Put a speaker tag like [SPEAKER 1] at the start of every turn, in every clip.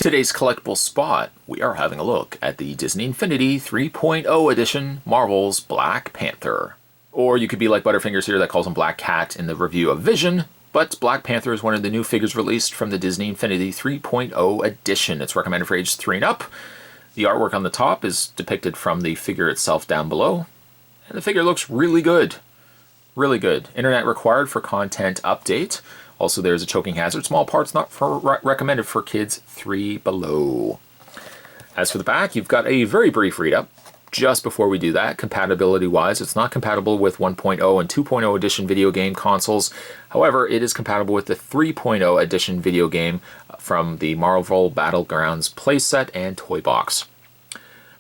[SPEAKER 1] Today's collectible spot, we are having a look at the Disney Infinity 3.0 edition Marvel's Black Panther. Or you could be like Butterfingers here that calls him Black Cat in the review of Vision, but Black Panther is one of the new figures released from the Disney Infinity 3.0 edition. It's recommended for ages 3 and up. The artwork on the top is depicted from the figure itself down below, and the figure looks really good. Really good. Internet required for content update. Also, there's a choking hazard. Small parts not recommended for kids 3 below. As for the back, you've got a very brief read-up. Just before we do that, compatibility-wise, it's not compatible with 1.0 and 2.0 edition video game consoles. However, it is compatible with the 3.0 edition video game from the Marvel Battlegrounds playset and toy box.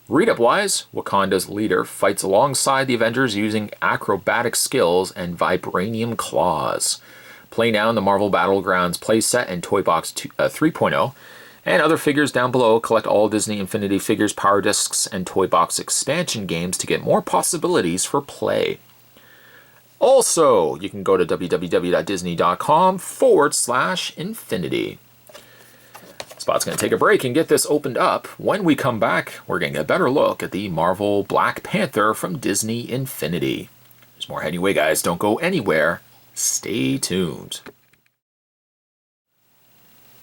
[SPEAKER 1] Read-up-wise, Wakanda's leader fights alongside the Avengers using acrobatic skills and vibranium claws. Play now in the Marvel Battlegrounds playset and Toy Box 3.0. And other figures down below. Collect all Disney Infinity figures, Power Discs, and Toy Box expansion games to get more possibilities for play. Also, you can go to www.disney.com/infinity. Spot's going to take a break and get this opened up. When we come back, we're going to get a better look at the Marvel Black Panther from Disney Infinity. There's more heading away, guys. Don't go anywhere. Stay tuned.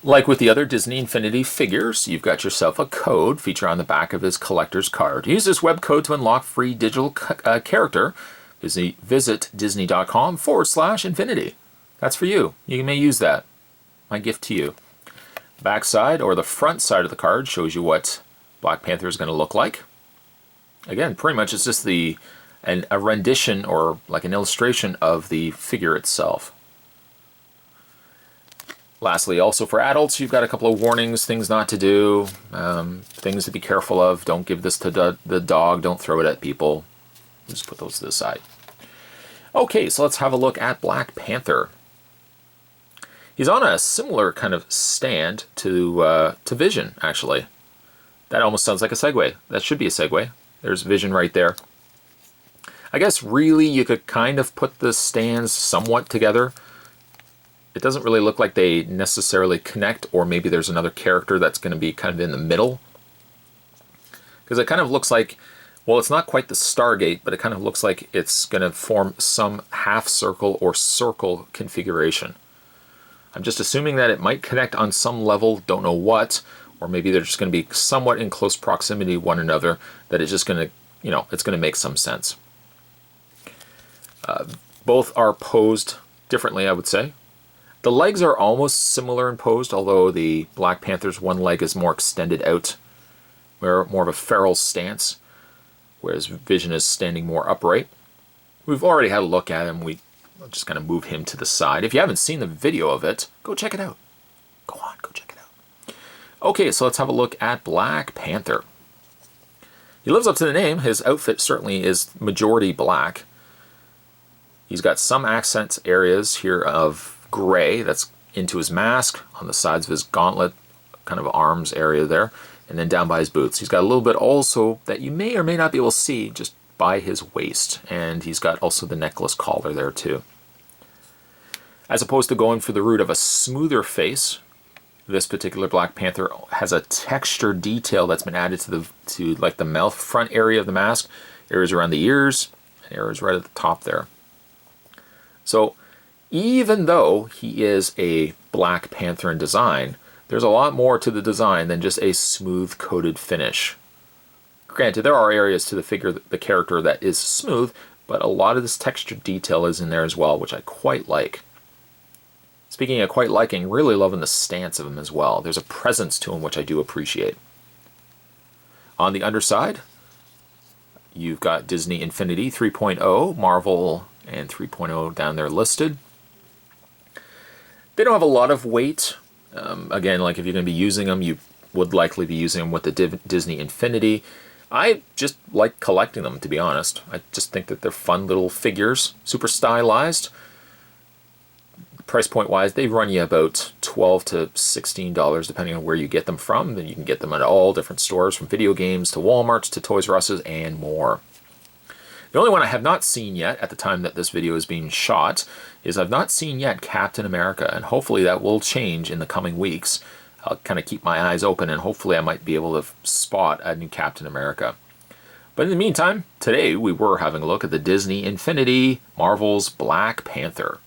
[SPEAKER 1] Like with the other Disney Infinity figures, you've got yourself a code featured on the back of his collector's card. Use this web code to unlock free digital character. Visit disney.com/infinity. That's for you. You may use that. My gift to you. Back side or the front side of the card shows you what Black Panther is going to look like. Again, pretty much it's just a rendition or like an illustration of the figure itself. Lastly, also for adults, you've got a couple of warnings, things not to do, things to be careful of. Don't give this to the dog. Don't throw it at people. Just put those to the side. Okay, so let's have a look at Black Panther. He's on a similar kind of stand to Vision, actually. That almost sounds like a segue. That should be a segue. There's Vision right there. I guess really you could kind of put the stands somewhat together. It doesn't really look like they necessarily connect, or maybe there's another character that's going to be kind of in the middle. Because it kind of looks like, well, it's not quite the Stargate, but it kind of looks like it's going to form some half circle or circle configuration. I'm just assuming that it might connect on some level, don't know what, or maybe they're just going to be somewhat in close proximity to one another, that it's just going to, it's going to make some sense. Both are posed differently, I would say. The legs are almost similar in posed, although the Black Panther's one leg is more extended out, more of a feral stance, whereas Vision is standing more upright. We've already had a look at him. We'll just kind of move him to the side. If you haven't seen the video of it, go check it out. Go on, go check it out. Okay, so let's have a look at Black Panther. He lives up to the name. His outfit certainly is majority black. He's got some accent areas here of gray that's into his mask, on the sides of his gauntlet, kind of arms area there, and then down by his boots. He's got a little bit also that you may or may not be able to see just by his waist, and he's got also the necklace collar there too. As opposed to going for the route of a smoother face, this particular Black Panther has a texture detail that's been added to like the mouth front area of the mask, areas around the ears, and areas right at the top there. So even though he is a Black Panther in design, there's a lot more to the design than just a smooth coated finish. Granted, there are areas to the figure, the character, that is smooth, but a lot of this textured detail is in there as well, which I quite like. Speaking of quite liking, really loving the stance of him as well. There's a presence to him which I do appreciate. On the underside, you've got Disney Infinity 3.0, Marvel and 3.0 down there listed. They don't have a lot of weight. Again, like if you're going to be using them, you would likely be using them with the Disney Infinity. I just like collecting them, to be honest. I just think that they're fun little figures, super stylized. Price point wise, they run you about $12 to $16 depending on where you get them from. Then you can get them at all different stores, from video games to Walmarts to Toys R Us's and more. The only one I have not seen yet at the time that this video is being shot is I've not seen yet Captain America, and hopefully that will change in the coming weeks. I'll kind of keep my eyes open, and hopefully I might be able to spot a new Captain America. But in the meantime, today we were having a look at the Disney Infinity Marvel's Black Panther.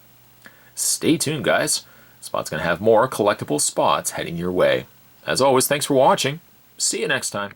[SPEAKER 1] Stay tuned, guys. Spot's going to have more collectible spots heading your way. As always, thanks for watching. See you next time.